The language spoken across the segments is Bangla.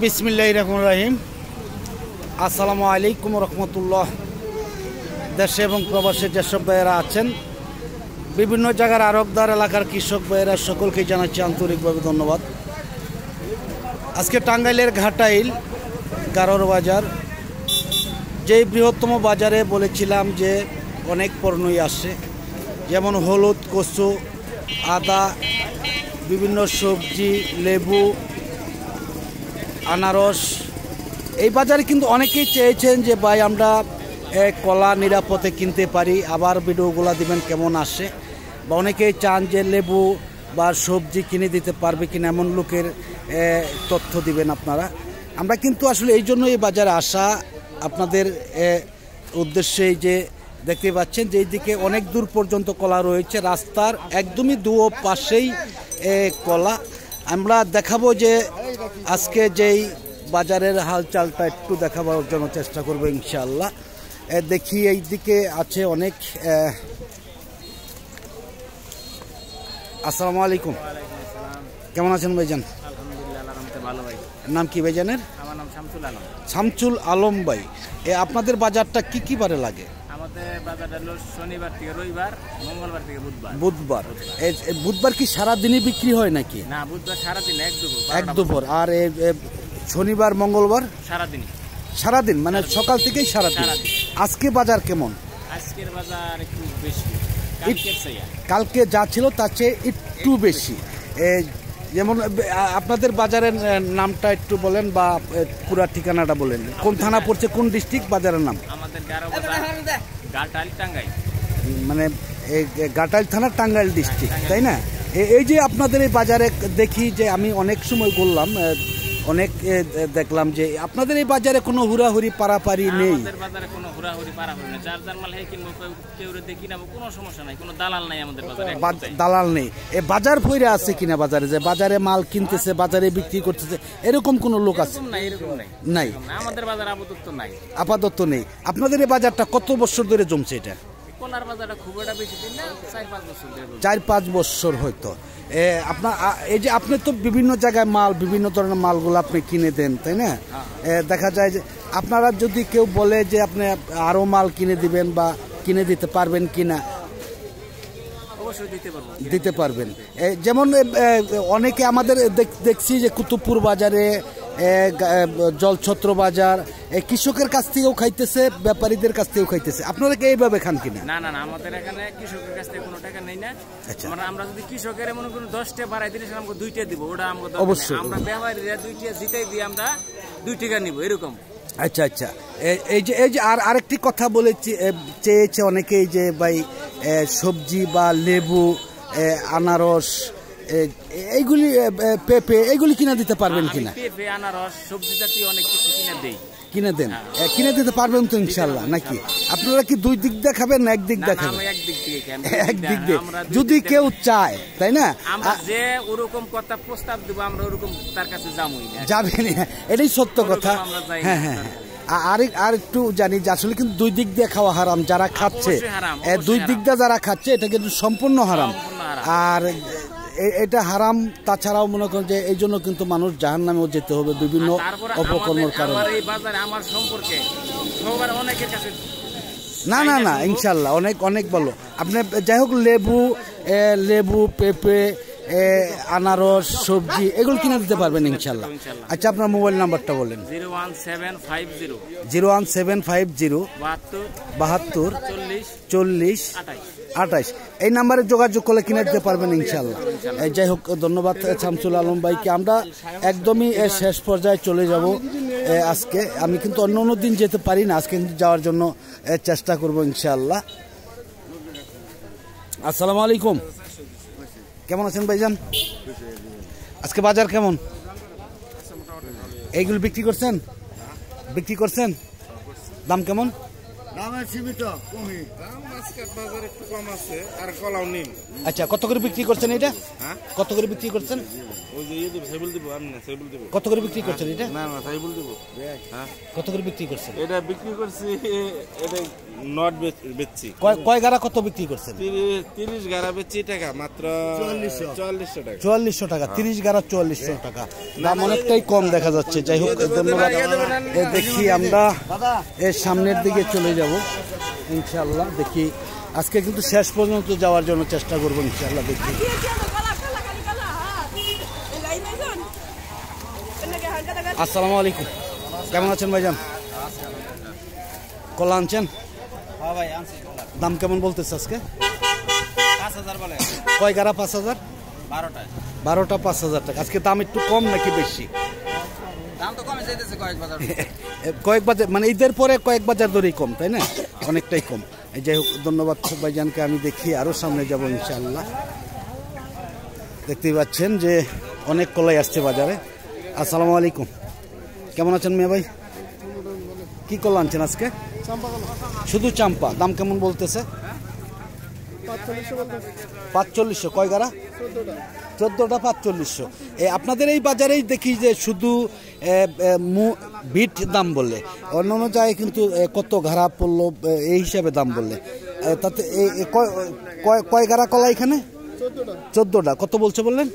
বিসমিল্লাহির রহমানির রহিম। আসসালামু আলাইকুম রহমতুল্লাহ। দেশে এবং প্রবাসে যেসব ভাইয়েরা আছেন, বিভিন্ন জায়গার আরবদার এলাকার কৃষক ভাইয়েরা সকলকে জানাচ্ছি আন্তরিকভাবে ধন্যবাদ। আজকে টাঙ্গাইলের ঘাটাইল গারোর বাজার, যেই বৃহত্তম বাজারে বলেছিলাম যে অনেক পণ্যই আসে, যেমন হলুদ, কচু, আদা, বিভিন্ন সবজি, লেবু, আনারস। এই বাজারে কিন্তু অনেকেই চেয়েছেন যে ভাই আমরা কলা নিরাপদে কিনতে পারি, আবার ভিডিওগুলো দিবেন কেমন আসে, বা অনেকেই চান যে লেবু বা সবজি কিনে দিতে পারবে কিনা, এমন লোকের তথ্য দিবেন আপনারা। আমরা কিন্তু আসলে এই জন্য এই বাজারে আসা আপনাদের উদ্দেশ্যেই, যে দেখতে পাচ্ছেন যে এইদিকে অনেক দূর পর্যন্ত কলা রয়েছে, রাস্তার একদমই দুও পাশেই কলা। আমরা দেখাবো যে আজকে যেই বাজারের হালচালটা একটু দেখাবার জন্য চেষ্টা করবো ইনশাআল্লাহ। দেখি এই দিকে আছে অনেক। আসসালামু আলাইকুম, কেমন আছেন ভাইজান? নাম কি ভাইজানের? আমার নাম শামসুল আলম। শামসুল আলম ভাই, আপনাদের বাজারটা কি কি বারে লাগে? আমাদের বাজারটা হলো শনিবার থেকে রবিবার, মঙ্গলবার থেকে বুধবার। বুধবার। বুধবার কি সারাদিনই বিক্রি হয় নাকি? না, বুধবার সারাদিন, এক দুপুর। আর শনিবার মঙ্গলবার সারাদিন। সারাদিন মানে সকাল থেকেই সারাদিন। আজকে বাজার কেমন? আজকের বাজার একটু বেশি, কালকে যা ছিল তার চেয়ে একটু বেশি। যেমন আপনাদের বাজারের নামটা একটু বলেন, বা পুরা ঠিকানাটা বলেন। কোন থানা পড়ছে, কোন ডিস্ট্রিক্ট, বাজারের নাম? আমাদের ঘাটাইল টাঙ্গাইল, মানে ঘাটাইল থানা টাঙ্গাইল ডিস্ট্রিক্ট, তাই না? এই যে আপনাদের এই বাজারে দেখি যে আমি অনেক সময় বললাম, অনেক দেখলাম যে আপনাদের এই বাজারে কোনো হুড়াহুড়ি পারাপারি নেই। আমাদের বাজারে কোনো হুড়াহুড়ি পারাপারি নেই, যার যার মাল কিনবো, কেউ দেখি না, কোনো সমস্যা নাই, কোনো দালাল নাই আমাদের বাজারে। দালাল নেই। বাজার ভরে আছে কিনা বাজারে, যে বাজারে মাল কিনতেছে, বাজারে বিক্রি করতেছে, এরকম কোন লোক আছে? এরকম নাই। আমাদের বাজার আপাতত নাই। আপাতত নেই। আপনাদের এই বাজারটা কত বছর ধরে জমছে? এটা কলার বাজারটা খুব একটা বেশি দিন না, 4-5 বছর ধরে। 4-5 বছর হয়তো। আপনার এই যে আপনি তো বিভিন্ন জায়গায় মাল, বিভিন্ন ধরনের মালগুলো আপনি কিনে দেন, তাই না? দেখা যায় যে আপনারা যদি কেউ বলে যে আপনি আরো মাল কিনে দিবেন বা কিনে দিতে পারবেন কিনা, অবশ্যই দিতে পারবেন। যেমন অনেকে আমাদের দেখছি যে কুতুবপুর বাজারে, জলছত্র বাজার, কৃষকের কাছ থেকেও খাইতেছে, ব্যাপারীদের কাছ থেকেও খাইতেছে। আপনারা কি এইভাবে খান কিনা? না, আমাদের এখানে কৃষকের কাছ থেকে কোনো টাকা নেই না। আমরা যদি কৃষকের মনে করুন 10টা বাড়াই দিলে আমাকে 2টা দিব, ওটা আমাকে অবশ্যই। আমরা ব্যাপারীরা 2টা জিতাই দিয়ে আমরা 2 টাকা নিব, এরকম। আচ্ছা। এই যে আরেকটি কথা চেয়েছে অনেকেই যে ভাই সবজি বা লেবু, আনারস, এইগুলি, পেঁপে, এইগুলি কিনে দিতে পারবেন কিনা? পেঁপে, আনারস, সবজি জাতীয় অনেক কিছু কিনে দেন। কিনে দিতে পারবেন তো ইনশাল্লাহ, নাকি? আপনারা কি দুই দিক দিয়ে খাবেন না এক দিক দিয়ে খাবেন? এক দিক দিয়ে। যদি কেউ চায়, তাই না, আমরা যে ওরকম কথা প্রস্তাব দেব, আমরা ওরকম তার কাছে যাবেন। এটাই সত্য কথা। হ্যাঁ। আর একটু জানি যে আসলে কিন্তু দুই দিক দিয়ে খাওয়া হারাম। যারা খাচ্ছে, দুই দিক দিয়ে যারা খাচ্ছে, এটা কিন্তু সম্পূর্ণ হারাম। আর এটা হারাম। তাছাড়াও মনে করেন যে এই জন্য কিন্তু মানুষ জাহান্নামেও যেতে হবে বিভিন্ন অপকর্মের কারণে। না, ইনশাল্লাহ অনেক ভালো। আপনি যাই হোক, লেবু, পেঁপে, আনারস, সবজি, এগুলো কিনে দিতে পারবেন ইনশাল্লাহ। আচ্ছা, আপনার মোবাইল নাম্বারটা বলেন। 01750 72 40 28। এই নাম্বারে যোগাযোগ করলে কিনে দিতে পারবেন ইনশাল্লাহ। যাই হোক, ধন্যবাদ শামসুল আলম ভাইকে। আমরা একদমই শেষ পর্যায়ে চলে যাব আজকে। আমি কিন্তু অন্য দিন যেতে পারি না, আজকে কিন্তু যাওয়ার জন্য চেষ্টা করব ইনশাল্লাহ। আসসালামু আলাইকুম, কেমন আছেন ভাইজান? আজকে বাজার কেমন? এইগুলো বিক্রি করছেন? দাম কেমন? একটু কম আছে আর কলাও নিন। আচ্ছা, কত করে বিক্রি করছেন এটা? হ্যাঁ, কত করে বিক্রি করছেন? ওই যে ইয়ে দিব, সাইবল দিব, আমি না সাইবল দিব। কত করে বিক্রি করছেন এটা? না না, সাইবল দিব। হ্যাঁ, কত করে বিক্রি করছেন? এটা বিক্রি করছি, এটা নট বেচছি। কয় গাড়া কত বিক্রি করছেন? 30 গাড়া বেচছি টাকা মাত্র 4400 টাকা। 4400 টাকা, 30 গাড়া 4400 টাকা, দাম অনেকটাই কম দেখা যাচ্ছে। যাই হোক, ধন্যবাদ। দেখি আমরা এর সামনের দিকে চলে যাব ইনশাআল্লাহ। দেখি আজকে কিন্তু শেষ পর্যন্ত যাওয়ার জন্য চেষ্টা করবো ইনশাআল্লাহ। দেখি। আসসালামু আলাইকুম, কেমন আছেন ভাইজান? কলা আনছেন? দাম কেমন বলতেছে আজকে? 5000 বলে। কয় গাড়া? 5000। 12টা 5000 টাকা। আজকে দাম একটু কম নাকি বেশি? দাম তো কমে যাইতেছে কয়েক বাজার। কয়েক বাজার মানে ঈদের পরে কয়েক বাজার ধরেই কম, তাই না? অনেকটাই কম। যাই হোক, ধন্যবাদ ভাইজানকে। আমি দেখি আরো সামনে যাব ইনশাআল্লাহ। দেখতেই পাচ্ছেন যে অনেক কলাই আসছে বাজারে। আসসালামু আলাইকুম, কেমন আছেন মিয়া ভাই? কি কলা আনছেন আজকে? শুধু চাম্পা। দাম কেমন বলতেছে? 4500। কয় গাড়া? 14টা 4500। আপনাদের এই বাজারেই দেখি যে শুধু বিট দাম বললে, অন্য অন্য জায়গায় কিন্তু কত ঘাড়া পড়লো এই হিসাবে দাম বললে। তাতে কয় গাড়া কলা এখানে? 14টা। কত বলছে বললেন?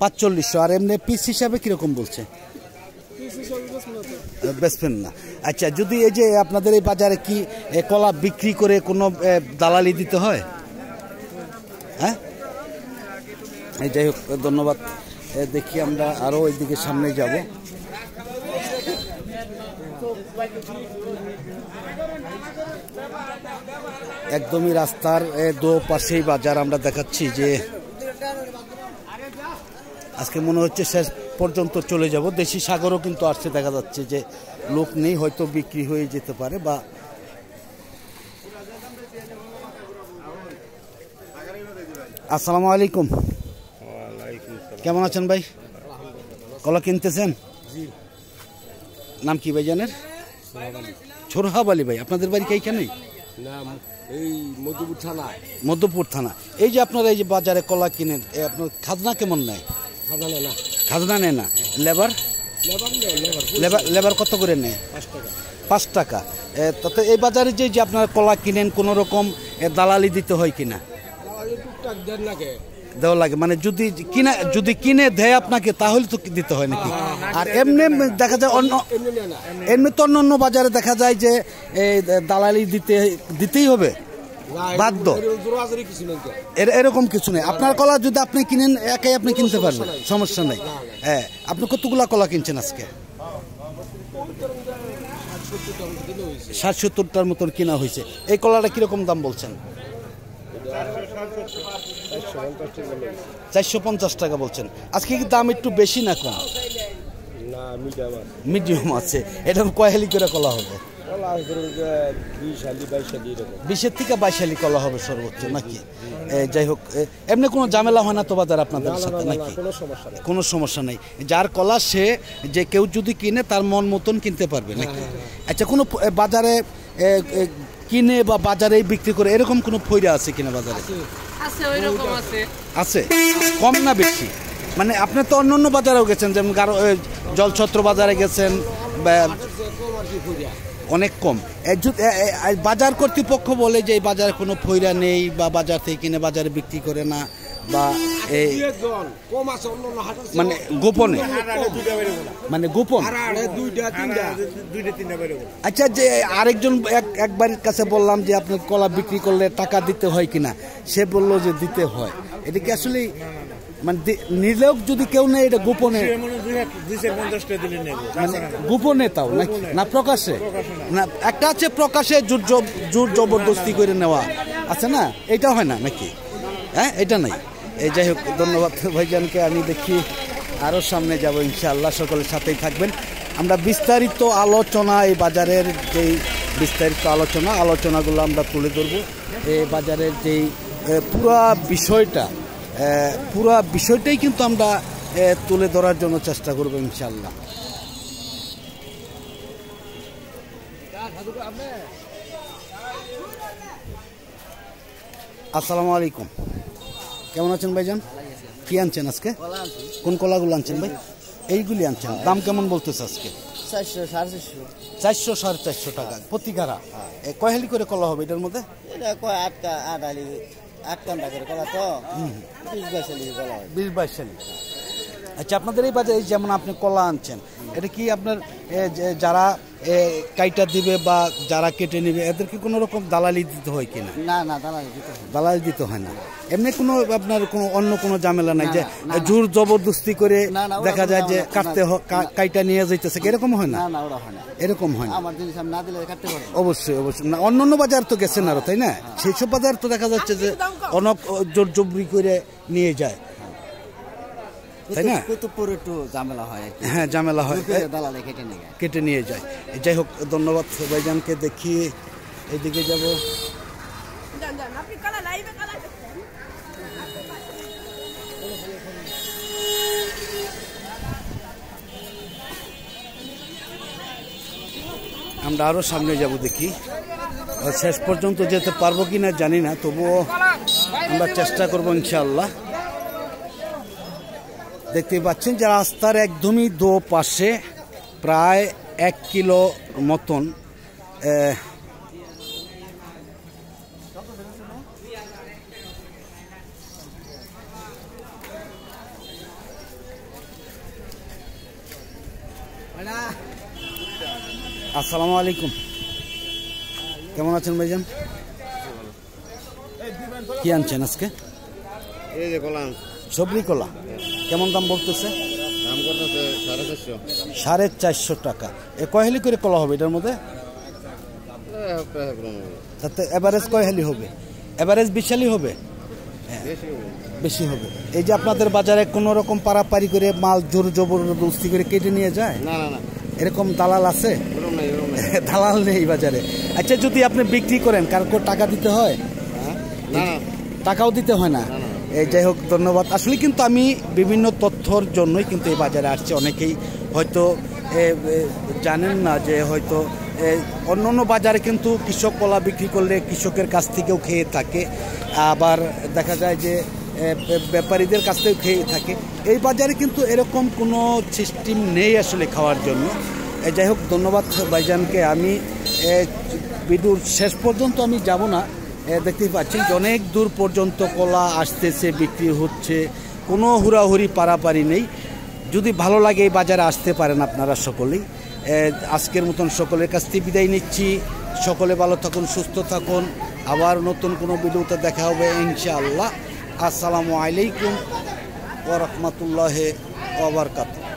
4500। আর এমনি পিস হিসাবে কিরকম বলছে? বেচবেন না। আচ্ছা, যদি এই যে আপনাদের এই বাজারে কি কলা বিক্রি করে কোনো দালালি দিতে হয়? হ্যাঁ, যাই হোক, ধন্যবাদ। দেখি আমরা আরো ওইদিকে সামনে যাব। একদমই রাস্তার দো পাশেই বাজার আমরা দেখাচ্ছি যে আজকে মনে হচ্ছে শেষ পর্যন্ত চলে যাব। দেশি সাগরও কিন্তু আসছে, দেখা যাচ্ছে যে লোক নেই, হয়তো বিক্রি হয়ে যেতে পারে। বা আসসালামু আলাইকুম, কেমন আছেন ভাই? কলা কিনতেছেন? নাম কি ভাই জানেন? ছোরহাব আলী ভাই। আপনাদের বাড়ি এইখানেই? মধ্যপুর থানা। এই যে আপনারা এই যে বাজারে কলা কিনেন, আপনার খাজনা কেমন নেয়? খাজনা নেয় না। লেবার কত করে নেয়? 5 টাকা। তাতে এই বাজারে যে আপনারা কলা কিনেন, কোন রকম দালালি দিতে হয় কিনা? দেওয়া লাগে। মানে যদি কিনে দেয় আপনাকে, তাহলে তো দিতে হয় নাকি? আর এমনি দেখা যায় এমনি তো অন্য বাজারে দেখা যায় যে দালালি দিতেই হবে, বাধ্য। এরকম কিছু নেই। আপনার কলা যদি আপনি কিনেন, একাই আপনি কিনতে পারবেন, সমস্যা নেই। হ্যাঁ, আপনি কতগুলা কলা কিনছেন আজকে? 60-70টার মতন কিনা হয়েছে। এই কলাটা কিরকম দাম বলছেন? 450 টাকা বলছেন। আজকে কি দাম একটু বেশি না কম? মিডিয়াম আছে। এটা কয় হালি করে কলা হবে? 20 থেকে 22 হালি কলা হবে সর্বোচ্চ নাকি? যাই হোক, এমনি কোনো ঝামেলা হয় না তো বাজার আপনাদের সাথে নাকি? কোনো সমস্যা নেই। যার কলা সে যে কেউ যদি কিনে তার মন মতন কিনতে পারবে নাকি? আচ্ছা, কোনো বাজারে কিনে বা বাজারে বিক্রি করে এরকম কোনো ফয়রা আছে কিনা বাজারে? আছে। কম না বেশি? মানে আপনি তো অন্য বাজারেও গেছেন, যেমন জলছত্র বাজারে গেছেন, অনেক কম। বাজার কর্তৃপক্ষ বলে যে এই বাজারে কোনো ফয়রা নেই, বা বাজার থেকে কিনে বাজারে বিক্রি করে না, বা মানে গোপনে, মানে গোপন। আচ্ছা, যে আরেকজন একবারের কাছে বললাম যে আপনার কলা বিক্রি করলে টাকা দিতে হয় কিনা, সে বলল যে দিতে হয়। এটা কি আসলে মানে নিলেও যদি কেউ নেই, এটা গোপনে, গোপনে তাও নাকি না প্রকাশে? না, একটা আছে প্রকাশে জোর জবরদস্তি করে নেওয়া আছে না, এটা হয় না নাকি? হ্যাঁ, এটা নাই। এই যাই হোক, ধন্যবাদ ভাইজানকে। আমি দেখি আরও সামনে যাব ইনশাআল্লাহ। সকলের সাথেই থাকবেন। আমরা বিস্তারিত আলোচনা, এই বাজারের যেই বিস্তারিত আলোচনাগুলো আমরা তুলে ধরব। এই বাজারের যেই পুরা বিষয়টাই কিন্তু আমরা তুলে ধরার জন্য চেষ্টা করব ইনশাআল্লাহ। আসসালামু আলাইকুম, কেমন আছেন ভাইজান? কি আনছেন আজকে? কোন কলাগুলো আনছেন ভাই? এইগুলি আনছেন। দাম কেমন বলতেছে আজকে? 400 450 400 450 টাকা প্রতি গাড়া। কয় হালি করে কলা হবে এটার মধ্যে? এটা কয় 8 আলি 8 ঘন্টা করে কলা তো 20-22 আলি কলা হয়। 20-22 সালি। আচ্ছা, আপনাদের এই বাজারে যেমন আপনি কলা আনছেন, এটা কি আপনার যারা কাইটা দিবে বা যারা কেটে নেবে এদেরকে কোনো রকম দালালি দিতে হয় কিনা? না না দালালি দিতে হয় না। দালালি দিতে হয় না। এমনি কোনো আপনার কোনো অন্য কোনো ঝামেলা নাই যে জোর জবরদস্তি করে দেখা যায় যে কাটতে কাইটা নিয়ে যাইতেছে, এরকম হয় না? না না ওরা হয় না, এরকম হয় না। আমার জিনিস আমি না দিলে কাটতে পারবো। অবশ্যই অবশ্যই না, অন্য বাজার তো গেছেন আরো, তাই না? সেই সব বাজার তো দেখা যাচ্ছে যে অনেক জোর জবরি করে নিয়ে যায়, তাই না? কুতুবপুর একটু ঝামেলা হয়। হ্যাঁ, ঝামেলা হয়, দালালে কেটে নিয়ে যায়। যাই হোক, ধন্যবাদ ভাইজানকে। দেখি এইদিকে যাব। আমরা আরো সামনে যাব, দেখি শেষ পর্যন্ত যেতে পারবো কিনা জানি না, তবুও আমরা চেষ্টা করবো ইনশাআল্লাহ। দেখতে পাচ্ছেন যে রাস্তার একদমই দো পাশে প্রায় 1 কিলো মতন আসসালামু আলাইকুম, কেমন আছেন ভাইজান? কি আনছেন আজকে? এই যে কলা, সবরি কলা। কেমন দাম বলতেছে? দাম করতেছে 450। 450 টাকা। কয় হালি করে কলা হবে এটার মধ্যে? তাতে এভারেজ কয় হালি হবে? এভারেজ 20 হালি হবে? বেশি হবে। এই যে আপনাদের বাজারে কোনো রকম পারাপারি করে মাল জোর জবরদস্তি করে কেটে নিয়ে যায়? না না না, এরকম দালাল আছে? দালাল নেই বাজারে। আচ্ছা, যদি আপনি বিক্রি করেন কারো টাকা দিতে হয়? না, টাকাও দিতে হয় না। এই যাই হোক, ধন্যবাদ। আসলে কিন্তু আমি বিভিন্ন তথ্যর জন্যই কিন্তু এই বাজারে আসছি। অনেকেই হয়তো জানেন না যে হয়তো অন্য অন্য বাজারে কিন্তু কৃষক কলা বিক্রি করলে কৃষকের কাছ থেকেও খেয়ে থাকে, আবার দেখা যায় যে ব্যাপারীদের কাছ থেকেও খেয়ে থাকে। এই বাজারে কিন্তু এরকম কোনো সিস্টেম নেই আসলে খাওয়ার জন্য। যাই হোক, ধন্যবাদ ভাইজানকে। আমি ভিডিওর শেষ পর্যন্ত আমি যাব না। দেখতেই পাচ্ছেন যে অনেক দূর পর্যন্ত কলা আসতেছে, বিক্রি হচ্ছে, কোনো হুড়াহুড়ি পারাপারি নেই। যদি ভালো লাগে এই বাজারে আসতে পারেন আপনারা সকলেই। আজকের মতন সকলের কাছ থেকে বিদায় নিচ্ছি। সকলে ভালো থাকুন, সুস্থ থাকুন। আবার নতুন কোনো ভিডিওতে দেখা হবে ইনশাআল্লাহ। আসসালামু আলাইকুম ওয়া রাহমাতুল্লাহি ওয়া বারাকাতুহু।